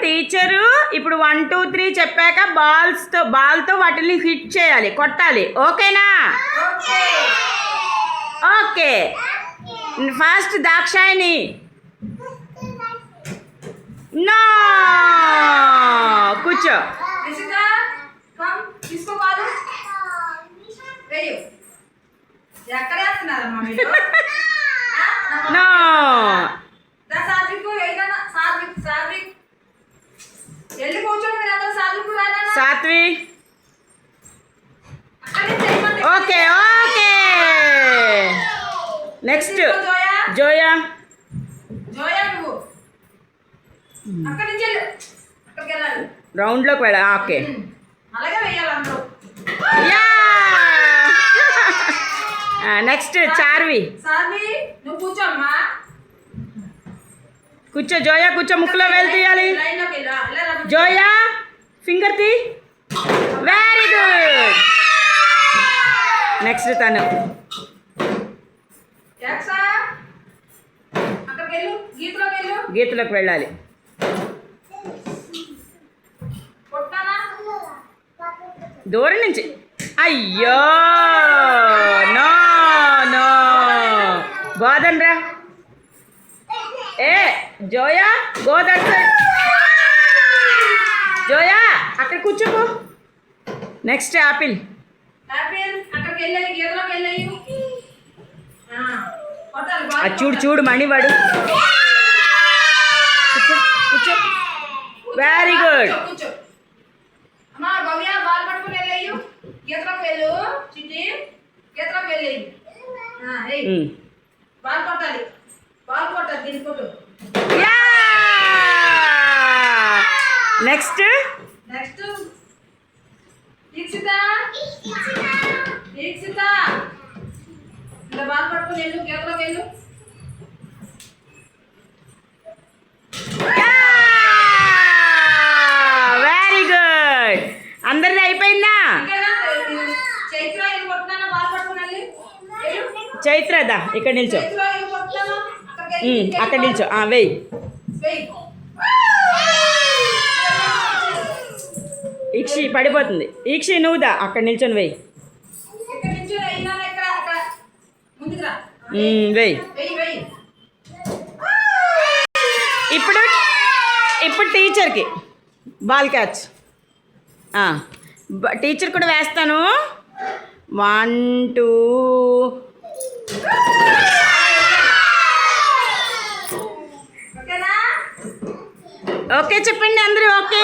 Teacher ఇప్పుడు 1 2 3 చెప్పాక బాల్తో వాటిని హిట్ చేయాలి, కొట్టాలి. ఓకేనా? ఓకే. ఫస్ట్ దాక్షాయిని. నో, కూర్చో. No, Satvi. Okay okay. Next Zoya. రౌండ్లోకి వెళ్ళా. ఓకే. యా. నెక్స్ట్ చార్వి. కూర్చో జోయా, కూర్చో. ముక్కులో వేలు తీయాలి. జోయా ఫింగర్ తీ. Very good. నెక్స్ట్ తను. గీతలోకి వెళ్ళాలి. దూరం నుంచి. అయ్యో, నో నో. గోదన్ రా. ఏ జోయా, గోదన్ సైడ్. జోయా అక్కడ కూర్చోపో. Next apple. చూడు చూడు మణివాడు. కూర్చో కూర్చో. Very good. Next very good. అందరిది అయిపోయిందా? చైత్రదా ఇక్కడ నిల్చో. అక్కడ నిల్చో. వెయ్యి. ఈక్షి పడిపోతుంది. ఈక్షి నువ్వుదా అక్కడ నిల్చొని వెయ్యి. వెయ్యి. ఇప్పుడు ఇప్పుడు టీచర్కి బాల్ క్యాచ్. టీచర్ కూడా వేస్తాను. 1 2. ఓకే చెప్పండి అందరూ. ఓకే.